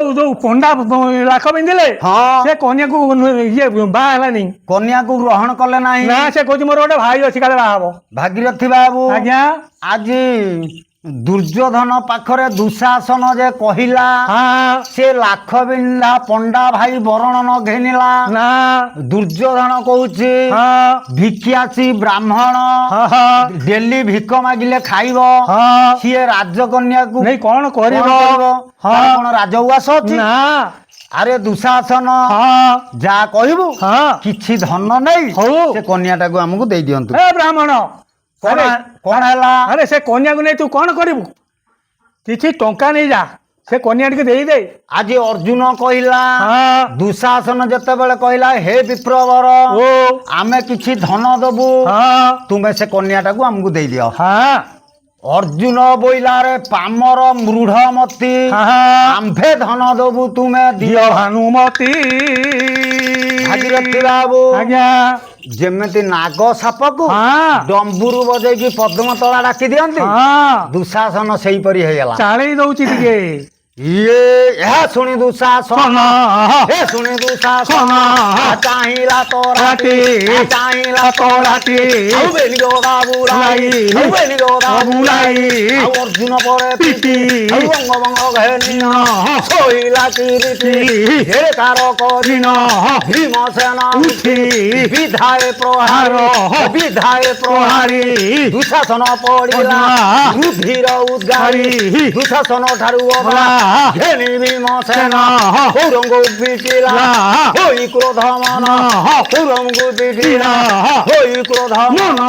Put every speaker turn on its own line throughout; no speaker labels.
ଯୋଉ ପଣ୍ଡା ଲାଖ ପିନ୍ଧିଲେ
ହଁ
ସେ କନ୍ୟାକୁ ଇଏ ବାହା ହେଲାନି।
କନ୍ୟାକୁ ଗ୍ରହଣ କଲେ ନାହିଁ।
ନା ସେ କହୁଛି ମୋର ଗୋଟେ ଭାଇ ଅଛି କାଳେ ବାହା ହବ।
ଭାଗୀରଥୀ ବାବୁ
ଆଜ୍ଞା
ଆଜି ଦୁର୍ଯ୍ୟୋଧନ ପାଖରେ ଦୁଃଶାସନ ଯେ କହିଲା
ହଁ
ସେ ଲାଖ ବିନ୍ଧା ପଣ୍ଡା ଭାଇ ବରଣ ନ ଘେନିଲା।
ନା
ଦୁର୍ଯ୍ୟୋଧନ କହୁଛି
ହଁ
ଭିକ୍ଷାସୀ ବ୍ରାହ୍ମଣ
ହଁ ହଁ
ଡେଲି ଭିକ ମାଗିଲେ ଖାଇବ।
ହଁ
ସିଏ ରାଜକନ୍ୟାକୁ
ନେଇ କଣ କରିବ? ହଁ
ତାର କଣ ରାଜଉଆସ ଅଛି?
ନା
ଆରେ ଦୁଃଶାସନ
ହଁ
ଯାହା କହିବୁ
ହଁ
କିଛି ଧନ ନେଇ
ହଉ
ସେ କନ୍ୟାଟାକୁ ଆମକୁ ଦେଇ ଦିଅନ୍ତୁ।
ଏ ବ୍ରାହ୍ମଣ
କଣ
ଆରେ
କଣ ହେଲା?
ଆରେ ସେ କନ୍ୟାକୁ ନେଇ ତୁ କଣ କରିବୁ? କିଛି ଟଙ୍କା ନେଇ ଯା ସେ କନ୍ୟା ଟିକେ ଦେଇଦେ।
ଆଜି ଅର୍ଜୁନ କହିଲା
ହଁ
ଦୁଃଶାସନ ଯେତେବେଳେ କହିଲା ହେ ବିପ୍ରବର
ଓ
ଆମେ କିଛି ଧନ ଦବୁ
ହଁ
ତୁମେ ସେ କନ୍ୟାଟାକୁ ଆମକୁ ଦେଇଦିଅ।
ହଁ
ଅର୍ଜୁନ ବୋଇଲାରେ ପାମର ମୃଢମତି
ହଁ
ଆମ୍ଭେ ଧନ ଦବୁ ତୁମେ
ଦିଅ
ଦିଅ।
ଭାନୁମତୀ।
ଭାଗୀରଥୀ ବାବୁ
ଆଜ୍ଞା
ଯେମିତି ନାଗ ସାପକୁ
ହଁ
ଡମ୍ବୁରୁ ବଜେଇକି ପଦ୍ମତଳା ଡାକି ଦିଅନ୍ତି
ହଁ
ଦୁଃଶାସନ ସେଇପରି ହେଇଗଲା।
ଚାଳେଇ ଦଉଛି ଟିକେ।
ଇଏ ଏହା ଶୁଣି ଦୁଃଶାସନ ଏ ଶୁଣି ଦୁଃଶାସନ ଚାହିଁଲା ତୋରାଟି ଚାହିଁଲା ତୋରାଟି ଆଉ ବେଲିର ବାବୁଲାଇ ଆଉ ବେଲିର ବାବୁଲାଇ ଆଉ ଅର୍ଜୁନ ପରେ ପିଟି ଆଉ ବଙ୍ଗ ଘେନିନ ଶୋଇଲା କିରିଟି ହେ ତାର କରିନ ଭୀମସେନ ଉଠି ବିଧାଏ ପ୍ରହାର ବିଧାଏ ପ୍ରହାରୀ ଦୁଃଶାସନ ପଡ଼ିଲା ବୁଦ୍ଧିର ଉଦ୍ଗାରୀ ଦୁଃଶାସନ ଠାରୁ ଅଗଲା ଘେନି ଭୀମସେନ କୌରଙ୍କୁ ପିଟିଲା ହୋଇ କ୍ରୋଧ ମନ କୌରଙ୍କୁ ପିଟିଲା ହୋଇ କ୍ରୋଧ ମନ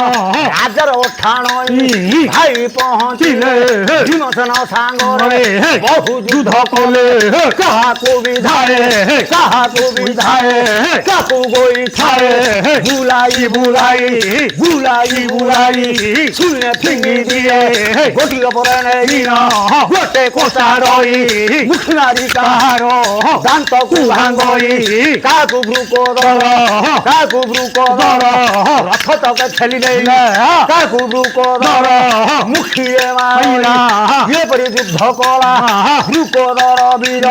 ରାଜାର ଠାଣ ଭାଇ ପହଞ୍ଚିଲେ ଭୀମସେନ ସାଙ୍ଗରେ ବହୁ ଯୁଦ୍ଧ କଲେ କାହାକୁ ବିଧାଏ କାହାକୁ ବିଧାଏ କାକୁ ଗୋଇଠାଏ ବୁଲାଇ ବୁଲାଇ ବୁଲାଇ ବୁଲାଇ ଶୂନ୍ୟ ଫିଙ୍ଗି ଦିଏ ଗୋଟିଏ ପରେ ନେଇନ ଗୋଟେ କୋଷା ରହି ମୁଖନାରୀ କାହାର ଦାନ୍ତକୁ ଭାଙ୍ଗଇ କାହାକୁ ବୃକ ଦର କାହାକୁ ବୃକ ଦର ରଥ ତକ ଛେଲି ଦେଇ କାହାକୁ ବୃକ ଦର ମୁଖିଏ ମାରିଲା ଏପରି ଯୁଦ୍ଧ କଲା ବୃକ ଦର ବୀର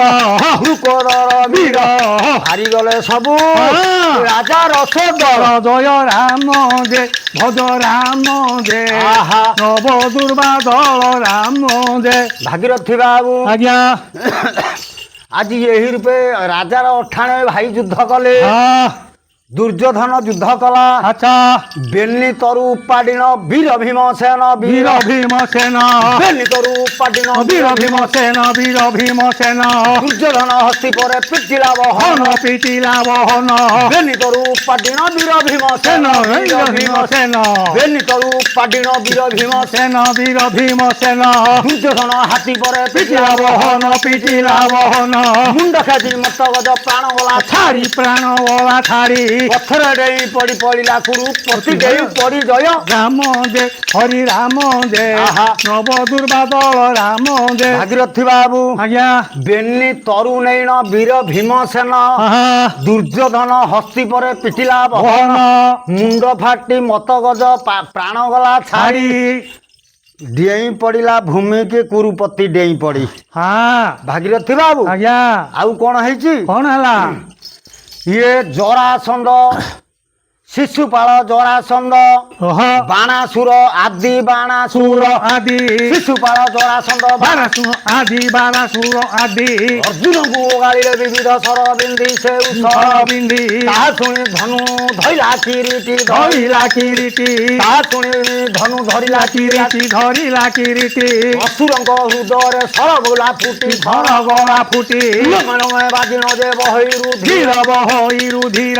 ବୃକ ଦର ବୀର ହାରିଗଲେ ସବୁ ରାଜା ରସୋଦର।
ଜୟ ରାମ ଦେ ଭଜ ରାମ ଦେ ନବ ଦୁର୍ବାଦଳ ରାମ ଦେ।
ଭାଗୀରଥୀ ବାବୁ
ଆଜ୍ଞା
ଆଜି ଏହି ରୂପେ ରାଜାର ଅଠାଣେ ଭାଇ ଯୁଦ୍ଧ କଲେ। ଦୁର୍ଯ୍ୟୋଧନ ଯୁଦ୍ଧ କଲା।
ଆଚ୍ଛା
ବେନି ତରୁ ଉପାଡ଼ିନ ବୀର ଭୀମସେନ
ବୀର ଭୀମସେନ
ବେନି ତରୁ ଉପାଡ଼ିନ
ବୀର ଭୀମସେନ ବୀର ଭୀମସେନ
ଦୁର୍ଯ୍ୟୋଧନ ହସ୍ତି ପରେ ପିଟିଲା
ହନ ପିଟିଲା ବହନ
ବେନି ତରୁ ଉପାଡ଼ିନ ବୀର ଭୀମସେନ
ବୀର ଭୀମସେନ
ବେନି ତରୁ ଉପାଡ଼ିନ ବୀର ଭୀମସେନ
ବୀର ଭୀମସେନ
ଦୁର୍ଯ୍ୟୋଧନ ହାତୀ ପରେ
ପିଟିଲା ବହନ ପିଟିଲା ବହନ
ମୁଣ୍ଡ ଖାଜି ମତ ଗଜ ପ୍ରାଣ ଗଲା
ଛାଡ଼ି ପ୍ରାଣ ଗଲା ଛାଡ଼ି
ପଥର ଡେଇଁ ପଡ଼ି ପଡ଼ିଲା କୁରୁପତି ଡେଇଁ ପଡ଼ି ଜୟ
ରାମ ଦେ ହରି ରାମ ଦେ ନବ ଦୁର୍ବାଦଳ ରାମ ଦେ।
ଭାଗୀରଥୀ ବାବୁ
ଆଜ୍ଞା
ବେନି ତରୁ ନେଇଣ ବୀର ଭୀମସେନ ଦୁର୍ଯ୍ୟୋଧନ ହସ୍ତି ପରେ ପିଟିଲା ବହନ ମୁଣ୍ଡ ଫାଟି ମତ ଗଜ ପ୍ରାଣ ଗଲା ଛାଡ଼ି ଡେଇଁ ପଡ଼ିଲା ଭୂମିକି କୁରୁପତି ଡେଇଁ ପଡ଼ି। ଭାଗୀରଥୀ ବାବୁ
ଆଜ୍ଞା
ଆଉ କଣ ହେଇଛି?
କଣ ହେଲା?
ଇଏ ଜରାସନ୍ଧ ଶିଶୁପାଳ ଜରାସନ୍ଧ ବାଣାସୁର ଆଦି ବାଣାସୁର
ଆଦି
ଶିଶୁପାଳ ଜରାସନ୍ଧ
ବାଣାସୁର ଆଦି ବାଣାସୁର ଆଦି
ଅର୍ଜୁନକୁ ଓଗାଳିଲେ ବିବିଧ ସର ବିନ୍ଧି ସେ
ବିନ୍ଧି
ତାହା ଶୁଣି ଧନୁ ଧଇଲା କିରିଟି
ଧରିଲା କିରିଟି
ତାହା ଶୁଣି ଧନୁ ଧରିଲା କିରିଟି
ଧରିଲା କିରିଟି
ଅସୁରଙ୍କ ହୃଦୟରେ ସରଗୋଲା ଫୁଟି
ସରଗୋଲା ଫୁଟି
ମେ ବାଜିଣ ଯେ ବହିରୁ
ଧୀର ବହିରୁ ଧୀର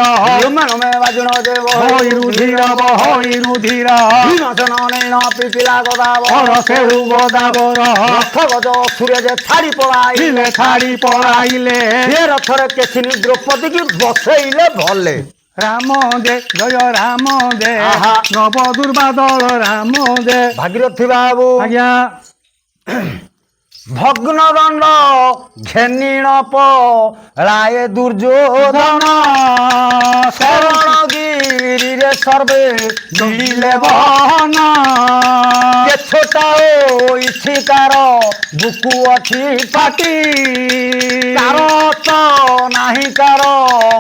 ମେ ବାଜିଣ ଯେ
ବହିରୁ ଧୀର ବହିରୁ ଧୀର
ଭୀମସେନ ନେଇନ ପିଟିଲା ଗଦାବର
ସେଳୁ ଗଦାବର
ରଥ ଗଜ ଅସୁରେ ଯେ ଛାଡ଼ି ପଳାଇଲେ
ଛାଡ଼ି ପଳାଇଲେ
ସେ ରଥରେ କେସିନି ଦ୍ରୌପଦୀକି ବସେଇଲେ ଭଲେ।
ରାମ ଦେ ଜୟ ରାମ ଦେ ନବ ଦୁର୍ବାଦଳ ରାମ ଦେ।
ଭାଗୀରଥୀ ବାବୁ
ଆଜ୍ଞା
ଭଗ୍ନ ଦଣ୍ଡ ଘେନିଣ ପଳାଏ ଦୁର୍ଯ୍ୟୋଧନ ଶରଣ ଗିରି ଗିରିରେ ସର୍ବେ ମିଳିଲେ
ବହନ
କେ ଛୋଟା ହୋଇଛି କାର ବୁକୁ ଅଛି
ପାଟି
କାର ତ ନାହିଁ କାର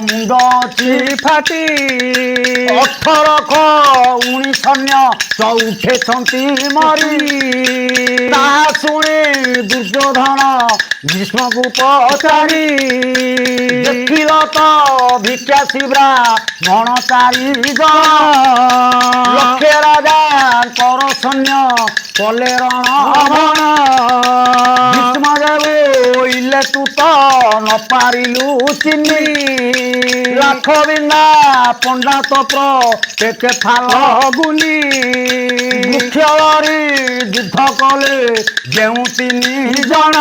ମୁଣ୍ଡ ଅଛି
ଫାଟି
18 ଚଉଠେଛନ୍ତି ମରି ତାହା ଶୁଣି ଦୁର୍ଯ୍ୟୋଧନ ଭୀଷ୍ମକୁ ପଚାରି ଦେଖିଲ ତ ଭିକ୍ଷା ଶିବ୍ରା ମଣ 4 ଜଣ ଲକ୍ଷେ ରାଜାଙ୍କର ସୈନ୍ୟ କଲେ ରଣ ଭୀଷ୍ମ ଦେବୁ ଇଲେ ତୁ ତ ନ ପାରିଲୁ ଚିନି ଲାଖ ବିନ୍ଧା ପଣ୍ଡା ତପ୍ର କେତେ ଫାଲ
ଗୁନି
ବୃକ୍ଷରେ ଯୁଦ୍ଧ କଲେ ଯେଉଁ 3 ଜଣ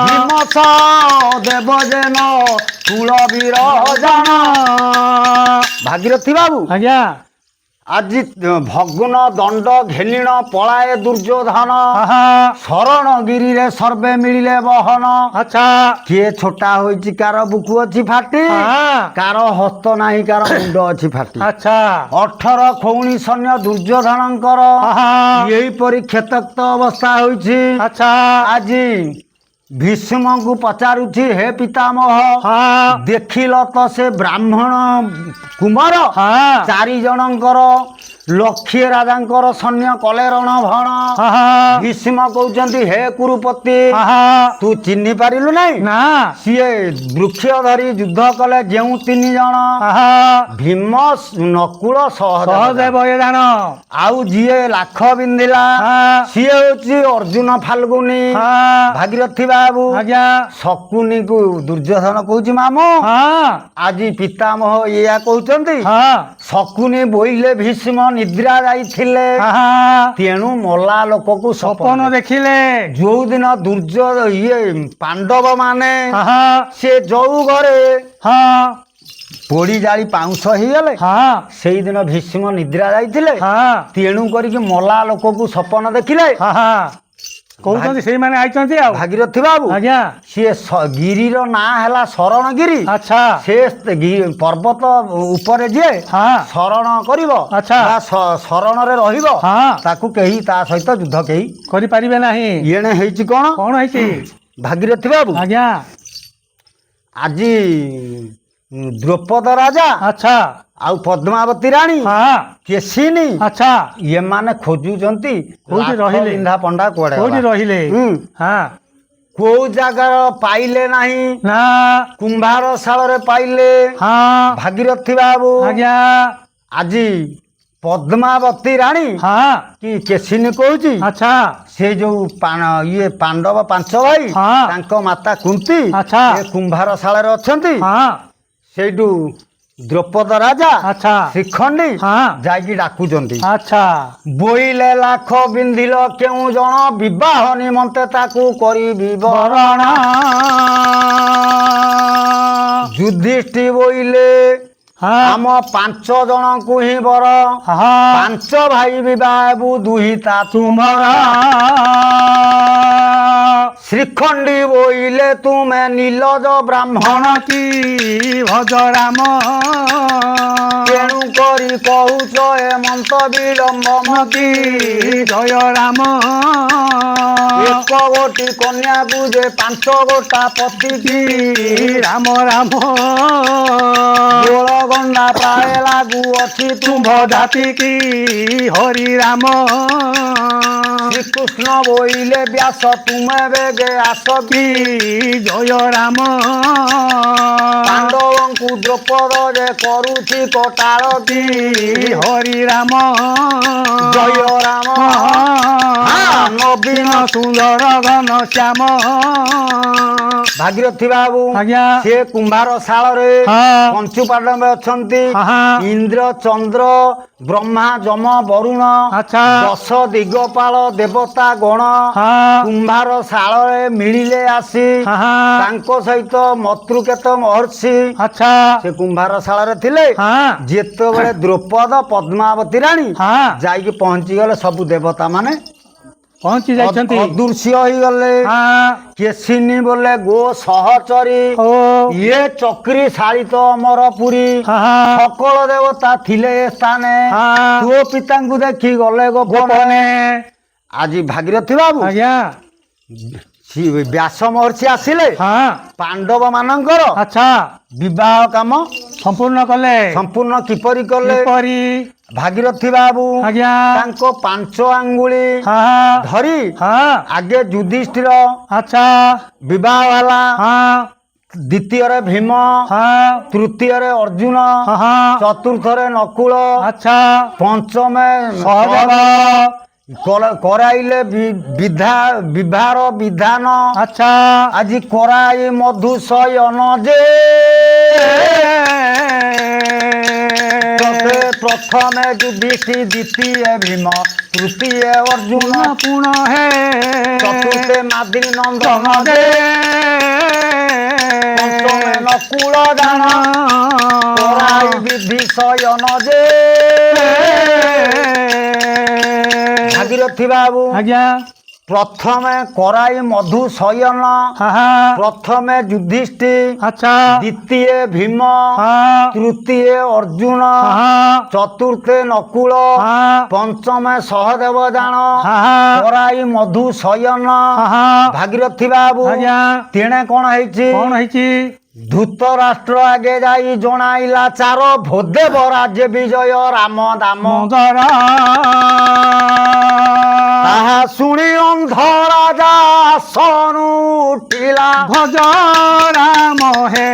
ଭୀମସ ଦେବ ଯେନ କୁଳବୀର ଜଣ ଭାଗୀରଥୀ ବାବୁ
ଆଜ୍ଞା
ଆଜି ଭଗ୍ନ ଦଣ୍ଡ ଘେଲିଣ ପଳାଏ ଦୁର୍ଯ୍ୟୋଧନ ଶରଣଗିରିରେ ସର୍ବେ ମିଳିଲେ ବହନ
ଆଚ୍ଛା
କିଏ ଛୋଟା ହୋଇଛି କାର ବୁକୁ ଅଛି ଫାଟି କାର ହସ୍ତ ନାହିଁ କାର ମୁଣ୍ଡ ଅଛି ଫାଟି
ଆଚ୍ଛା
18 ଖଉଣି ସୈନ୍ୟ ଦୁର୍ଯ୍ୟୋଧନଙ୍କର ଏହିପରି କ୍ଷେତକ୍ତ ଅବସ୍ଥା ହୋଇଛି
ଆଚ୍ଛା
ଆଜି ଭୀଷ୍ମଙ୍କୁ ପଚାରୁଛି ହେ ପିତାମହ ଦେଖିଲ ତ ସେ ବ୍ରାହ୍ମଣ କୁମାର 4 ଜଣଙ୍କର ଲକ୍ଷେ ରାଜାଙ୍କର ସୈନ୍ୟ କଲେ ରଣ ଭଣ ଭୀଷ୍ମ କହୁଛନ୍ତି ହେ କୁରୁପତି ତୁ ଚିହ୍ନି ପାରିଲୁ ନାହିଁ
ନା
ସିଏ ବୃକ୍ଷ ଧରି ଯୁଦ୍ଧ କଲେ ଯେଉଁ 3 ଜଣ ଭୀମ ନକୁଳ ସହଦେବ
ଜାଣ
ଆଉ ଯିଏ ଲାଖ ବିନ୍ଧିଲା ସିଏ ହଉଛି ଅର୍ଜୁନ ଫାଲ୍ଗୁନି ଭାଗୀରଥୀ ବାବୁ
ଆଜ୍ଞା
ଶକୁନିକୁ ଦୁର୍ଯ୍ୟୋଧନ କହୁଛି ମାମୁ ଆଜି ପିତାମହ ଏଇଆ କହୁଛନ୍ତି ଶକୁନି ବୋଇଲେ ଭୀଷ୍ମ ନିଦ୍ରା ଯାଇଥିଲେ ତେଣୁ ମଲା ଲୋକକୁ
ସପନ ଦେଖିଲେ
ଯୋଉଦିନ ପାଣ୍ଡବ ମାନେ ସେ ଯୋଉ ଘରେ ପୋଡ଼ି ଜାଳି ପାଉଁଶ ହେଇଗଲେ ସେଇଦିନ ଭୀଷ୍ମ ନିଦ୍ରା ଯାଇଥିଲେ ତେଣୁ କରିକି ମଲା ଲୋକକୁ ସପନ ଦେଖିଲେ
କହୁଛନ୍ତି ସେଇମାନେ ଆଇଛନ୍ତି ଆଉ
ଭାଗୀରଥୀ ବାବୁ
ଆଜ୍ଞା
ସିଏ ଗିରିର ନାଁ ହେଲା ଶରଣଗିରି
ଆଚ୍ଛା
ସେ ପର୍ବତ ଉପରେ ଯିଏ ଶରଣ କରିବ ବା ଶରଣରେ ରହିବ ତାକୁ କେହି ତା ସହିତ ଯୁଦ୍ଧ କେହି
କରିପାରିବେ ନାହିଁ
ଏଣେ ହେଇଛି କଣ
ହେଇଛି
ଭାଗୀରଥୀ ବାବୁ
ଆଜ୍ଞା
ଆଜି ଦ୍ରୌପଦ ରାଜା
ଆଚ୍ଛା
ଆଉ ପଦ୍ମାବତୀ ରାଣୀ କେଶିନୀ
ଆଚ୍ଛା
ଏମାନେ ଖୋଜୁଛନ୍ତି
କୋଉଠି ରହିଲେ
ବିନ୍ଧା ପଣ୍ଡା
କୋଉଠି ରହିଲେ
କୋଉ ଜାଗାର ପାଇଲେ ନାହିଁ
ନା
କୁମ୍ଭାର ଶାଳରେ ପାଇଲେ ଭାଗୀରଥୀ ବାବୁ
ଆଜ୍ଞା
ଆଜି ପଦ୍ମାବତୀ ରାଣୀ କି କେଶିନୀ କହୁଛି
ଆଚ୍ଛା
ସେ ଯୋଉ ପାଣ୍ଡବ 5 ଭାଇ ତାଙ୍କ ମାତା କୁନ୍ତୀ କୁମ୍ଭାର ଶାଳରେ ଅଛନ୍ତି ସେଇଠୁ ଦ୍ରୌପଦ ରାଜା ଶ୍ରୀଖଣ୍ଡୀ ଯାଇକି ଡାକୁଛନ୍ତି
ଆଚ୍ଛା
ବୋଇଲେ ଲାଖ ବିନ୍ଧିଲ କେଉଁ ଜଣ ବିବାହ ନିମନ୍ତେ ତାକୁ କରିବି ବରଣ ଯୁଧିଷ୍ଠି ବୋଇଲେ ଆମ 5 ଜଣଙ୍କୁ ହିଁ ବର 5 ଭାଇ ବିବାହ ଦୁହିତା ତୁମର ଶ୍ରୀଖଣ୍ଡୀ ବୋଇଲେ ତୁମେ ନିଲଜ ବ୍ରାହ୍ମଣ
କି ଭଜ ରାମ
ତେଣୁ କରି କହୁଛ ଏମନ୍ତ ବିଳମ୍ବ
କି ଜୟ ରାମ
1 ଗୋଟି କନ୍ୟାକୁ ଯେ 5 ଗୋଟା ପତି କି
ରାମ ରାମ
ଗୋଳ ଗଣ୍ଡା ପ୍ରାୟ ଲାଗୁ ଅଛି
ତୁମ୍ଭ ଜାତି କି ହରି ରାମ
ଶ୍ରୀକୃଷ୍ଣ ବୋଇଲେ ବ୍ୟାସ ତୁମେ ବେଗେ ଆସ କି
ଜୟ ରାମ
ପାଣ୍ଡବଙ୍କୁ ଦ୍ରୌପଦ ଯେ କରୁଛି କଟାଳ କି
ହରି ରାମ
ଜୟ ରାମ
ନବୀନ ସୁନ୍ଦର ଘନ ଶ୍ୟାମ
ଭାଗୀରଥୀ ବାବୁ
ଆଜ୍ଞା
ସେ କୁମ୍ଭାର ଶାଳରେ ପଞ୍ଚୁ ପାଣ୍ଡବ ଅଛନ୍ତି ଇନ୍ଦ୍ର ଚନ୍ଦ୍ର ବ୍ରହ୍ମା ଯମ ବରୁଣ 10 ଦିଗପାଳ ଦେବତା ଗଣ କୁମ୍ଭାର ଶାଳରେ ମିଳିଲେ ଆସି ତାଙ୍କ ସହିତ ମତୃକେତ ମହର୍ଷି ସେ କୁମ୍ଭାର ଶାଳରେ ଥିଲେ ଯେତେବେଳେ ଦ୍ରୌପଦ ପଦ୍ମାବତୀ ରାଣୀ ଯାଇକି ପହଞ୍ଚିଗଲେ ସବୁ ଦେବତା ମାନେ
ପହଞ୍ଚି ଯାଇଛନ୍ତି।
ଅଦୃଶ୍ୟ ହେଇଗଲେ।
ହଁ
କେସିନି ବୋଲେ ଗୋ ସହଚରୀ।
ଓ
ଇଏ ଚକ୍ରି ଶାଳିତ ଅମର ପୁରୀ।
ହଁ
ସକଳ ଦେବତା ଥିଲେ ଏ ସ୍ଥାନେ।
ହଁ
ତୋ ପିତାଙ୍କୁ ଦେଖି ଗଲେ ଗୋପନେ।
ଗୋପନେ।
ଆଜି ଭାଗୀରଥୀ ବାବୁ
ଆଜ୍ଞା
ବ୍ୟାସ ମହର୍ଷି ଆସିଲେ
ହଁ
ପାଣ୍ଡବ ମାନଙ୍କର
ଆଚ୍ଛା
ବିବାହ କାମ
ସମ୍ପୂର୍ଣ୍ଣ କଲେ।
ସମ୍ପୂର୍ଣ୍ଣ କିପରି କଲେ?
କିପରି?
ଭାଗୀରଥୀ ବାବୁ
ଆଜ୍ଞା
ତାଙ୍କ 5 ଆଙ୍ଗୁଳି
ହଁ
ଧରି
ହଁ
ଆଗେ ଯୁଧିଷ୍ଠିର
ଆଚ୍ଛା
ବିବାହ ହେଲା।
ହଁ
ଦ୍ୱିତୀୟରେ ଭୀମ,
ହଁ
ତୃତୀୟରେ ଅର୍ଜୁନ,
ହଁ ହଁ
ଚତୁର୍ଥରେ ନକୁଳ,
ଆଚ୍ଛା
ପଞ୍ଚମେ
ସହଦେବ
କରାଇଲେ ବିବାହର ବିଧାନ।
ଆଚ୍ଛା
ଆଜି କରାଇ ମଧୁ ଶୟନ ଯେ ପ୍ରଥମେ ଯୁଧିଷ୍ଠି, ଦ୍ୱିତୀୟ ଭୀମ, ତୃତୀୟ ଅର୍ଜୁନ,
ପୁଣ ହେ
ଚତୁର୍ଥେ ମାଦ୍ରୀ ନନ୍ଦନ
ଦେ
ଯେ ପଞ୍ଚମେ ନକୁଳ ଦାନ କରାଇ ବିଧି ଶୟନ ଯେ। ଭାଗୀରଥୀ ବାବୁ
ଆଜ୍ଞା
ପ୍ରଥମେ କରାଇ ମଧୁ ଶୟନ,
ହଁ
ପ୍ରଥମେ ଯୁଧିଷ୍ଠି,
ଆଚ୍ଛା
ଦ୍ୱିତୀୟ ଭୀମ,
ହଁ
ତୃତୀୟ ଅର୍ଜୁନ,
ହଁ
ଚତୁର୍ଥେ ନକୁଳ,
ହଁ
ପଞ୍ଚମେ ସହଦେବ ଜାଣ
ହଁ
କରାଇ ମଧୁ ଶୟନ।
ହଁ
ଭାଗୀରଥୀ ବାବୁ
ଆଜ୍ଞା
ତେଣେ କଣ ହେଇଛି?
କଣ ହେଇଛି?
ଧୂତରାଷ୍ଟ୍ର ଆଗେ ଯାଇ ଜଣାଇଲା ଚାର ଭୋଦେବ ରାଜ୍ୟ ବିଜୟ ରାମ ଦାମ।
ମନ୍ଦର
ତାହା ଶୁଣି ଅନ୍ଧ ରାଜା ଆସନୁ ଉଠିଲା।
ଭଜ ରାମ ହେ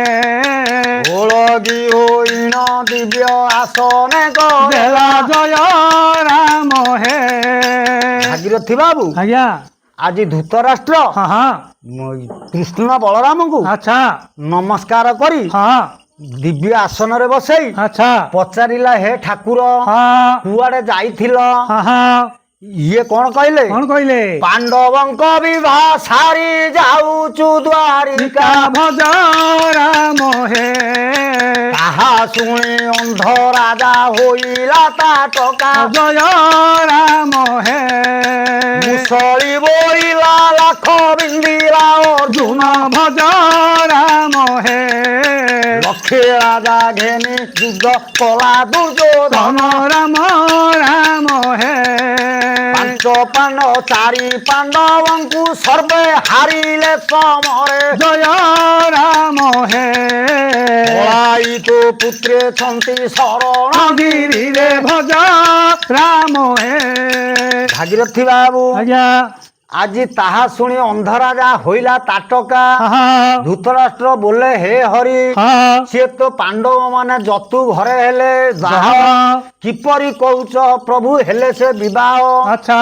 ଓଳଗି ହୋଇଣ ଦିବ୍ୟ ଆସନେ
ଦେଲା
ଗଲା।
ଜୟ ରାମ ହେ।
ଭାଗୀରଥୀ ବାବୁ
ଆଜ୍ଞା
ଆଜି ଧୂତରାଷ୍ଟ୍ର
ହଁ ହଁ
କୃଷ୍ଣ ବଳରାମଙ୍କୁ
ଆଚ୍ଛା
ନମସ୍କାର କରି
ହଁ
ଦିବ୍ୟ ଆସନରେ ବସେଇ
ଆଚ୍ଛା
ପଚାରିଲା, ହେ ଠାକୁର
ହଁ
କୁଆଡେ ଯାଇଥିଲ?
ହଁ ହଁ
ଇଏ କଣ କହିଲେ?
କଣ କହିଲେ?
ପାଣ୍ଡବଙ୍କ ବିବାହ ସାରି ଯାଉଛୁ ଦ୍ୱାରିକା।
ଭଜ ରାମ ହେ
ତାହା ଶୁଣି ଅନ୍ଧ ରାଜା ହୋଇଲା ତା ଟକା।
ଜୟ ରାମ ହେ
ମୁସଳି ବୋଇଲା ଲାଖ ବିନ୍ଦିଲା ଅର୍ଜୁନ।
ଭଜ ରାମ ହେ
ଲକ୍ଷେ ରାଜା ଘେନି ଯୁଦ୍ଧ କଲା ଦୁର୍ଯୋଧନ।
ରାମ ରାମ ହେ
ପାଞ୍ଚ ପାଣ୍ଡ ଚାରି ପାଣ୍ଡବଙ୍କୁ ସର୍ବେ ହାରିଲେ ସମରେ।
ଜୟ ରାମ ହେ
ପଳାଇ ତୋ ପୁତ୍ରେ ଛନ୍ତି ଶରଣ।
ଗିରିରେ ଭଜ ରାମ ହେ।
ଭାଗୀରଥୀ ବାବୁ
ଆଜ୍ଞା
ଆଜି ତାହା ଶୁଣି ଅନ୍ଧ ରାଜା ହୋଇଲା ତାଟକା।
ହଁ
ଧୂତରାଷ୍ଟ୍ର ବୋଲେ, ହେ ହରି
ହଁ
ସିଏ ତ ପାଣ୍ଡବ ମାନେ ଯତୁ ଘରେ ହେଲେ ଯାହା କିପରି କହୁଛ ପ୍ରଭୁ ହେଲେ ସେ ବିବାହ?
ଆଚ୍ଛା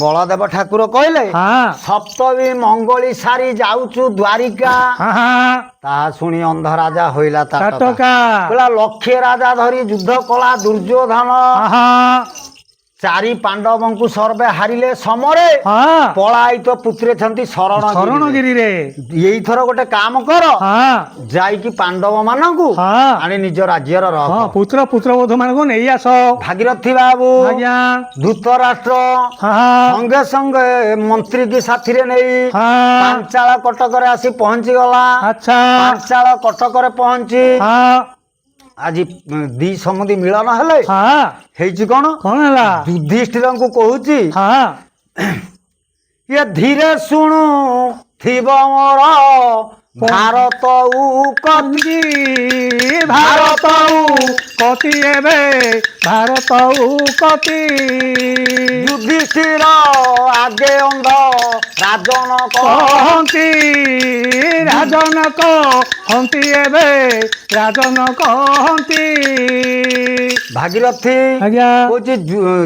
ବଳଦେବ ଠାକୁର କହିଲେ,
ହଁ
ସପ୍ତମୀ ମଙ୍ଗଳି ସାରି ଯାଉଛୁ ଦ୍ୱାରିକା।
ହଁ
ତାହା ଶୁଣି ଅନ୍ଧ ରାଜା ହୋଇଲା ତାଟକା।
ତାଟକା
କହିଲା, ଲକ୍ଷେ ରାଜା ଧରି ଯୁଦ୍ଧ କଲା ଦୁର୍ଯୋଧନ।
ହଁ
ଚାରି ପାଣ୍ଡବଙ୍କୁ ସର୍ବେ ହାରିଲେ ସମରେ।
ହଁ
ପଳାଇ ତ ପୁତ୍ରେ ଛନ୍ତି ଶରଣ।
ଶରଣଗିରିରେ
ଏଇଥର ଗୋଟେ କାମ କର,
ହଁ
ଯାଇକି ପାଣ୍ଡବ ମାନଙ୍କୁ
ହଁ
ଆଣି ନିଜ ରାଜ୍ୟର ରଖ।
ହଁ ପୁତ୍ରବୋଧ ମାନଙ୍କୁ ନେଇ ଆସ।
ଭାଗୀରଥୀ ବାବୁ
ଆଜ୍ଞା
ଧୂତରାଷ୍ଟ୍ର
ହଁ
ସଙ୍ଗେ ସଙ୍ଗେ ମନ୍ତ୍ରୀ କି ସାଥିରେ ନେଇ
ହଁ
ପାଞ୍ଚାଳ କଟକରେ ଆସି ପହଞ୍ଚିଗଲା।
ଆଚ୍ଛା
ପାଞ୍ଚାଳ କଟକରେ ପହଞ୍ଚି
ହଁ
ଆଜି ଦି ସମୁଦି ମିଳନ ହେଲେ
ହଁ
ହେଇଛି କଣ?
କଣ ହେଲା?
ଯୁଧିଷ୍ଠିରଙ୍କୁ କହୁଛି,
ହଁ
ଇଏ ଧୀରେ ଶୁଣୁ ଥିବ ମୋର ଭାରତ
କଞ୍ଜି ଭାରତ କତି ଏବେ ଭାରତ କତି
ଯୁଧିଷ୍ଠିର ଆଗେ ଅନ୍ଧ ରାଜନ
କହନ୍ତି ରାଜନ କହନ୍ତି ଏବେ ରାଜନ କହନ୍ତି।
ଭାଗୀରଥୀ
ଆଜ୍ଞା
କହୁଛି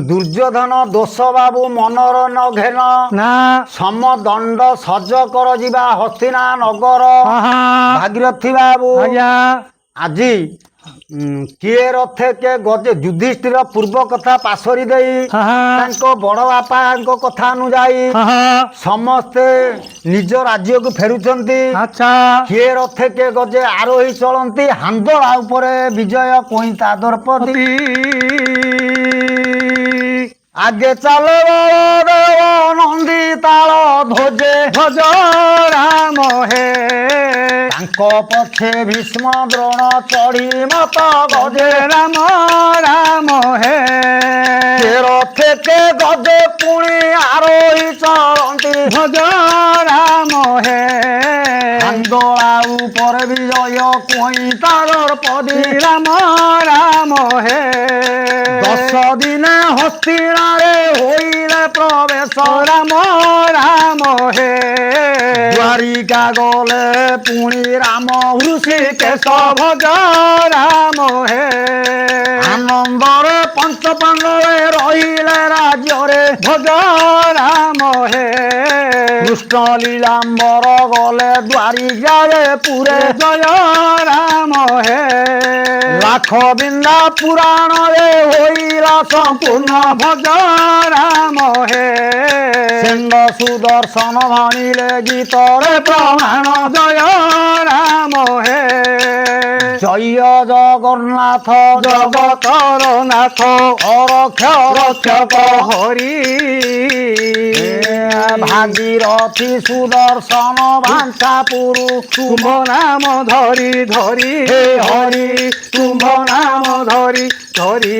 ଦୁର୍ଯ୍ୟୋଧନ ଦୋଷ ବାବୁ ମନର ନ ଘେନ।
ନା
ସମଦଣ୍ଡ ସଜ କର ଯିବା ହସ୍ତିନା ନଗର।
ହଁ
ଭାଗୀରଥୀ ବାବୁ
ଆଜ୍ଞା
ଆଜି କିଏ ରଥେ କିଏ ଗଜେ ଯୁଧିଷ୍ଠିର ପୂର୍ବ କଥା ପାଶୋରି ଦେଇ ତାଙ୍କ ବଡ଼ ବାପାଙ୍କ କଥା ଅନୁଯାୟୀ ସମସ୍ତେ ନିଜ ରାଜ୍ୟକୁ ଫେରୁଛନ୍ତି।
ଆଚ୍ଛା
କିଏ ରଥେ କିଏ ଗଜେ ଆରୋହୀ ଚଳନ୍ତି ହାନ୍ଦଳା ଉପରେ ବିଜୟ କଇଁତା ଦ୍ରୌପଦୀ। ଆଗେ ଚାଲ ବଳଦେବ ନନ୍ଦୀ ତାଳ ଧ୍ୱଜେ
ଭଜ ରାମ ହେ
ତାଙ୍କ ପଛେ ଭୀଷ୍ମ ଦ୍ରୋଣ ଚଢି ମତ ଗଜେ
ରାମ ରାମ ହେ
ରଥେ ଗଜେ ପୁଣି ଆରୋହୀ ଚଳନ୍ତି
ଭଜ ରାମ ହେ
ଆନ୍ଦୋଳା ଉପରେ ବିଜୟ କୁଇଁ ତାର ପଦୀ
ରାମ ରାମ ହେ
10 ଦିନେ ହସ୍ତିଣାରେ ହୋଇଲେ ପ୍ରବେଶ
ରାମ ରାମ ହେ
ଦ୍ୱାରିକା ଗଲେ ପୁଣି ରାମ ହୃଷିକେଶ
ଭଜ ରାମ ହେ
ଆନନ୍ଦରେ ପଞ୍ଚ ପାଣ୍ଡବେ ରହିଲେ ରାଜ୍ୟରେ
ଭଜ ରାମ ହେ
କୃଷ୍ଣ ଲୀଳାମ୍ବର ଗଲେ ଦ୍ୱାରିକାରେ ପୁରେ
ଜୟ ରାମ ହେ
ଲାଖ ବିନ୍ଦା ପୁରାଣରେ ହୋଇଲା ସମ୍ପୂର୍ଣ୍ଣ
ଭଜ ରାମ ହେ
ଷେଣ୍ଢ ସୁଦର୍ଶନ ଭାଣିଲେ ଗୀତରେ ପ୍ରମାଣ
ଜୟ ରାମ ହେ
ଜୟ ଜଗନ୍ନାଥ
ଜଗତର ନାଥ
ଅରକ୍ଷ
ରକ୍ଷକ ହରି
ଭାଗୀରଥୀ ସୁଦର୍ଶନ ଭାଞ୍ଚା ପୁରୁ
ତୁମ୍ଭ ନାମ ଧରି ଧରି
ହେ ହରି
ତୁମ୍ଭ ନାମ ଧରି ଧରି